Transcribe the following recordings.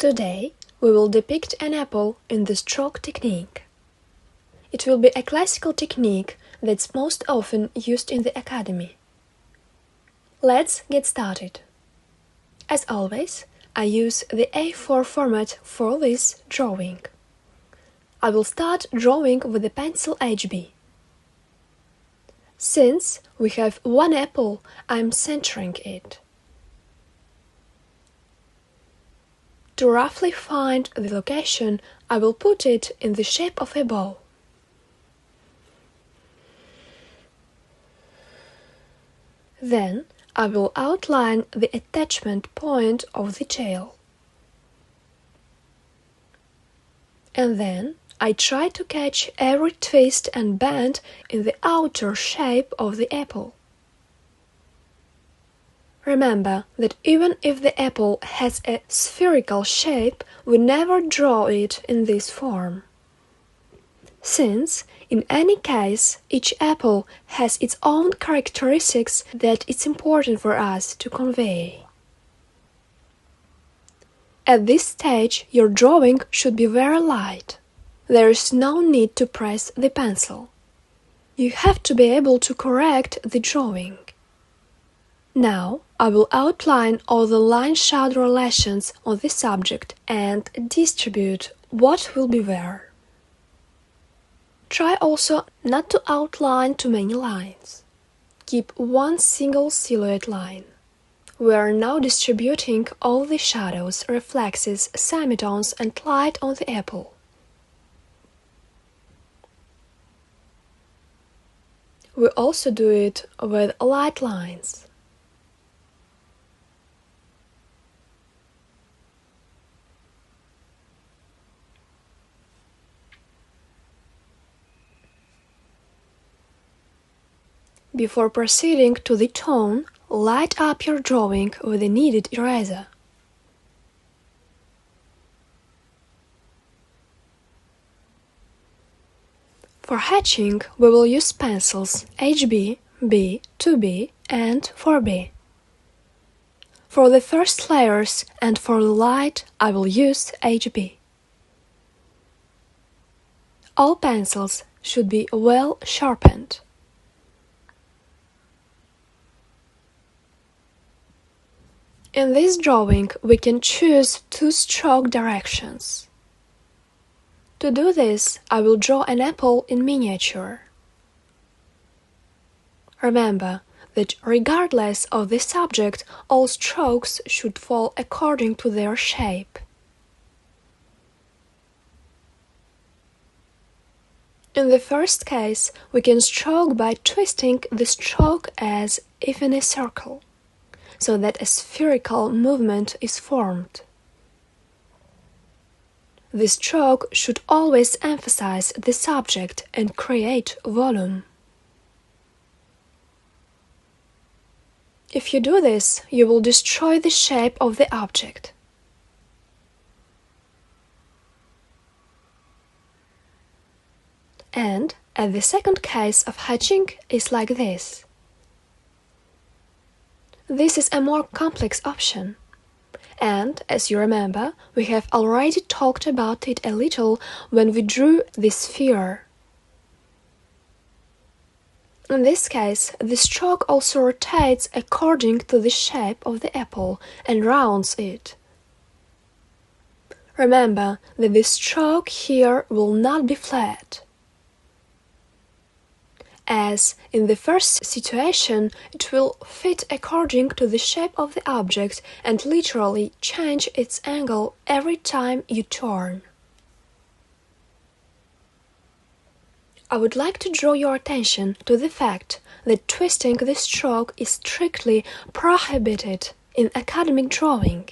Today, we will depict an apple in the stroke technique. It will be a classical technique that's most often used in the academy. Let's get started. As always, I use the A4 format for this drawing. I will start drawing with the pencil HB. Since we have one apple, I'm centering it. To roughly find the location, I will put it in the shape of a bow. Then I will outline the attachment point of the tail. And then I try to catch every twist and bend in the outer shape of the apple. Remember that even if the apple has a spherical shape, we never draw it in this form. Since, in any case, each apple has its own characteristics that it's important for us to convey. At this stage, your drawing should be very light. There is no need to press the pencil. You have to be able to correct the drawing. Now, I will outline all the line-shadow relations on the subject and distribute what will be where. Try also not to outline too many lines. Keep one single silhouette line. We are now distributing all the shadows, reflexes, semitones and light on the apple. We also do it with light lines. Before proceeding to the tone, light up your drawing with the needed eraser. For hatching, we will use pencils HB, B, 2B and 4B. For the first layers and for the light, I will use HB. All pencils should be well sharpened. In this drawing, we can choose two stroke directions. To do this, I will draw an apple in miniature. Remember that regardless of the subject, all strokes should fall according to their shape. In the first case, we can stroke by twisting the stroke as if in a circle, so that a spherical movement is formed. The stroke should always emphasize the subject and create volume. If you do this, you will destroy the shape of the object. And the second case of hatching is like this. This is a more complex option. And, as you remember, we have already talked about it a little when we drew the sphere. In this case, the stroke also rotates according to the shape of the apple and rounds it. Remember that the stroke here will not be flat. As in the first situation, it will fit according to the shape of the object and literally change its angle every time you turn. I would like to draw your attention to the fact that twisting the stroke is strictly prohibited in academic drawing.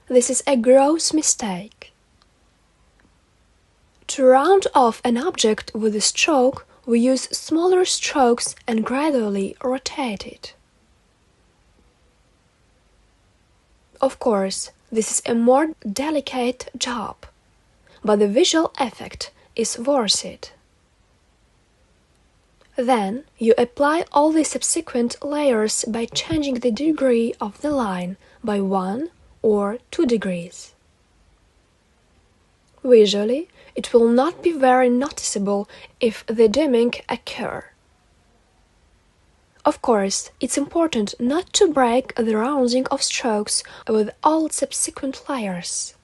This is a gross mistake. To round off an object with a stroke, we use smaller strokes and gradually rotate it. Of course, this is a more delicate job, but the visual effect is worth it. Then, you apply all the subsequent layers by changing the degree of the line by 1 or 2 degrees. Visually, it will not be very noticeable if the dimming occurs. Of course, it's important not to break the rounding of strokes with all subsequent layers.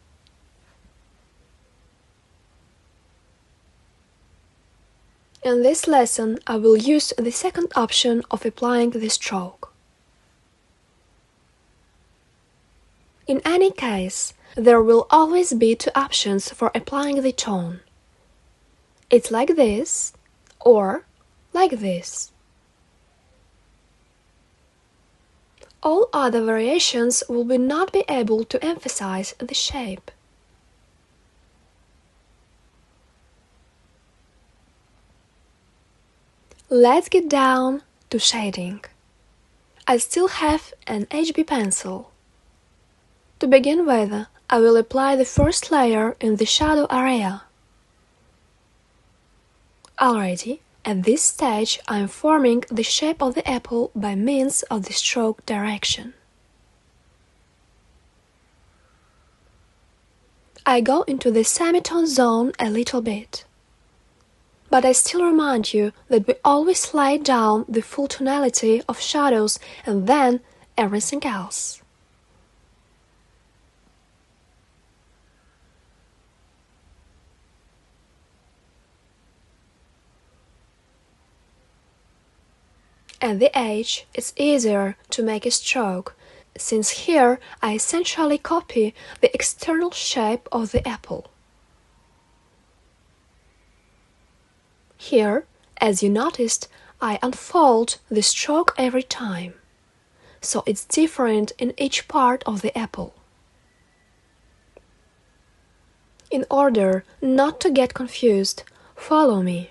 In this lesson, I will use the second option of applying the stroke. In any case, there will always be two options for applying the tone. It's like this, or like this. All other variations will not be able to emphasize the shape. Let's get down to shading. I still have an HB pencil. To begin with, I will apply the first layer in the shadow area. Already, at this stage, I am forming the shape of the apple by means of the stroke direction. I go into the semitone zone a little bit. But I still remind you that we always lay down the full tonality of shadows and then everything else. At the edge, it's easier to make a stroke, since here I essentially copy the external shape of the apple. Here, as you noticed, I unfold the stroke every time, so it's different in each part of the apple. In order not to get confused, follow me.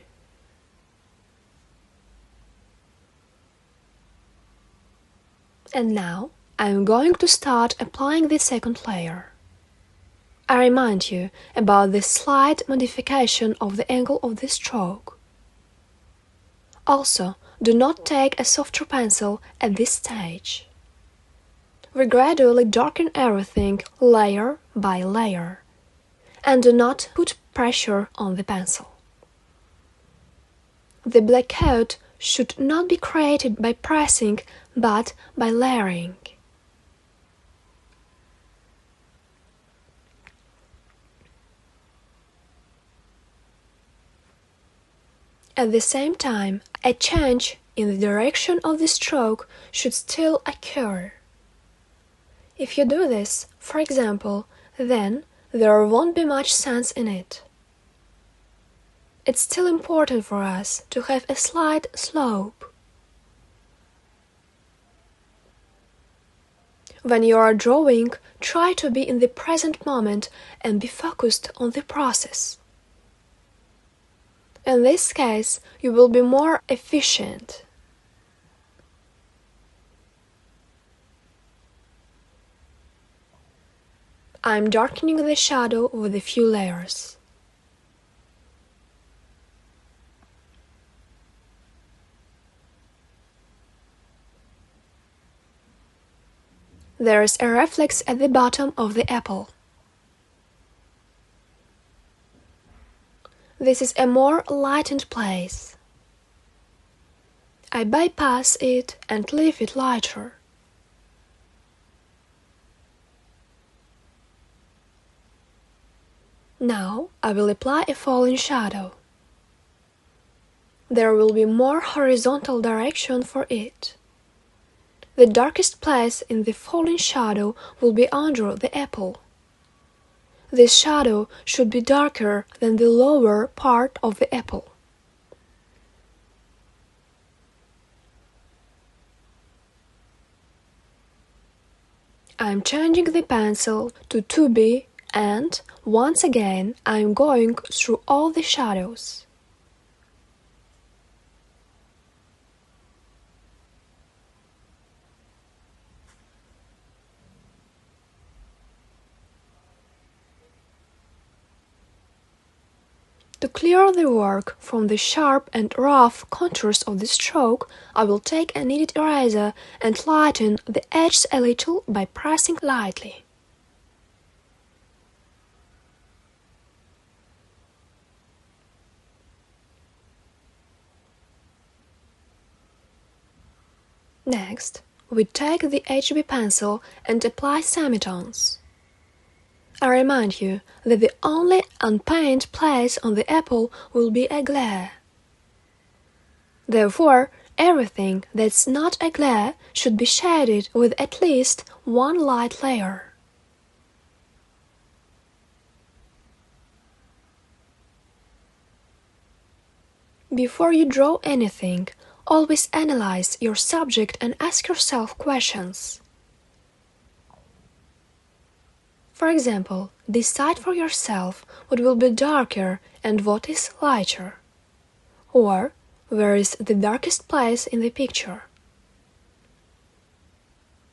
And now, I'm going to start applying the second layer. I remind you about the slight modification of the angle of the stroke. Also, do not take a softer pencil at this stage. We gradually darken everything layer by layer, and do not put pressure on the pencil. The black coat should not be created by pressing, but by layering. At the same time, a change in the direction of the stroke should still occur. If you do this, for example, then there won't be much sense in it. It's still important for us to have a slight slope. When you are drawing, try to be in the present moment and be focused on the process. In this case, you will be more efficient. I'm darkening the shadow with a few layers. There is a reflex at the bottom of the apple. This is a more lightened place. I bypass it and leave it lighter. Now I will apply a falling shadow. There will be more horizontal direction for it. The darkest place in the falling shadow will be under the apple. This shadow should be darker than the lower part of the apple. I'm changing the pencil to 2B and, once again, I'm going through all the shadows. To clear the work from the sharp and rough contours of the stroke, I will take a kneaded eraser and lighten the edges a little by pressing lightly. Next, we take the HB pencil and apply semitones. I remind you that the only unpainted place on the apple will be a glare. Therefore, everything that's not a glare should be shaded with at least one light layer. Before you draw anything, always analyze your subject and ask yourself questions. For example, decide for yourself what will be darker and what is lighter. Or, where is the darkest place in the picture?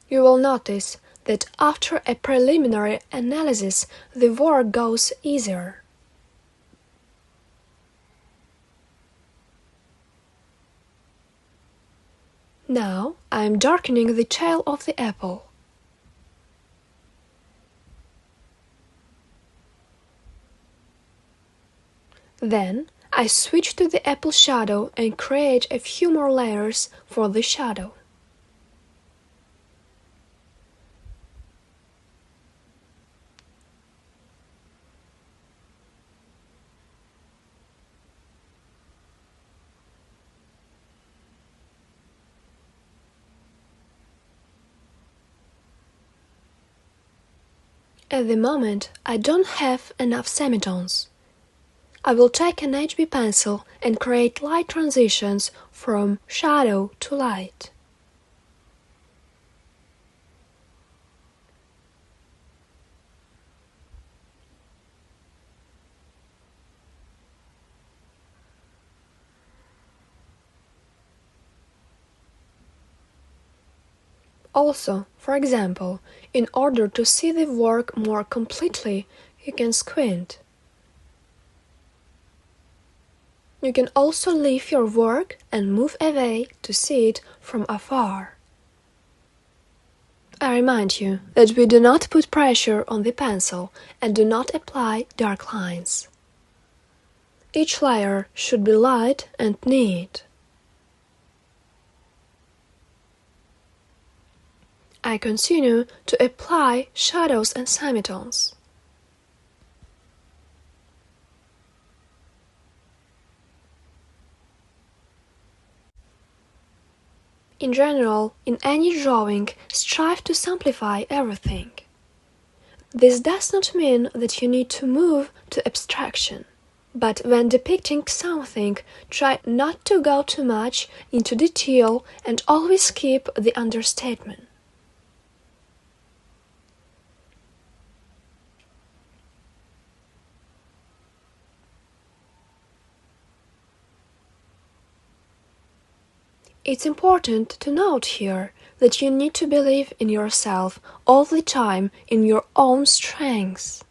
You will notice that after a preliminary analysis, the work goes easier. Now I am darkening the tail of the apple. Then I switch to the apple shadow and create a few more layers for the shadow. At the moment, I don't have enough semitones. I will take an HB pencil and create light transitions from shadow to light. Also, for example, in order to see the work more completely, you can squint. You can also leave your work and move away to see it from afar. I remind you that we do not put pressure on the pencil and do not apply dark lines. Each layer should be light and neat. I continue to apply shadows and semitones. In general, in any drawing, strive to simplify everything. This does not mean that you need to move to abstraction, but when depicting something, try not to go too much into detail and always keep the understatement. It's important to note here that you need to believe in yourself all the time, in your own strengths.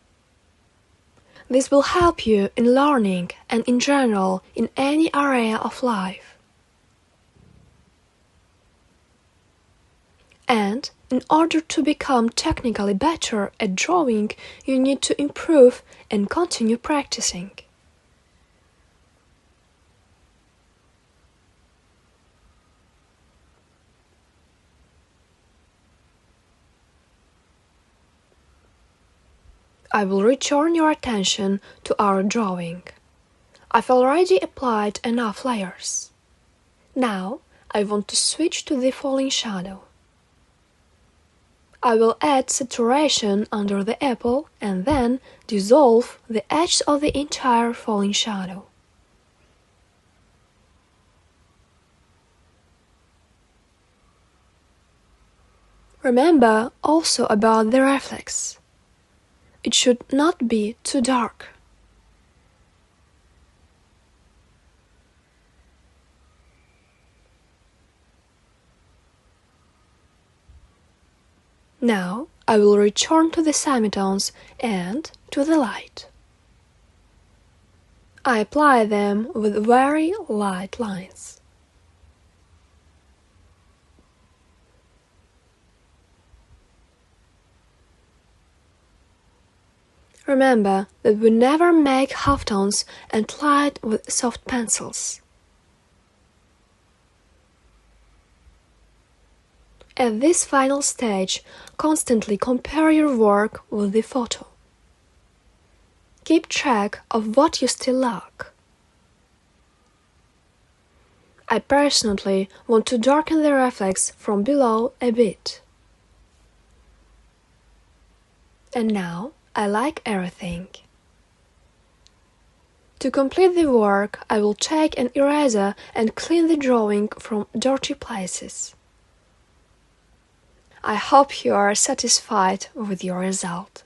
This will help you in learning and in general in any area of life. And in order to become technically better at drawing, you need to improve and continue practicing. I will return your attention to our drawing. I've already applied enough layers. Now I want to switch to the falling shadow. I will add saturation under the apple and then dissolve the edge of the entire falling shadow. Remember also about the reflex. It should not be too dark. Now I will return to the semitones and to the light. I apply them with very light lines. Remember that we never make halftones and light with soft pencils. At this final stage, constantly compare your work with the photo. Keep track of what you still lack. I personally want to darken the reflex from below a bit. And now I like everything. To complete the work, I will take an eraser and clean the drawing from dirty places. I hope you are satisfied with your result.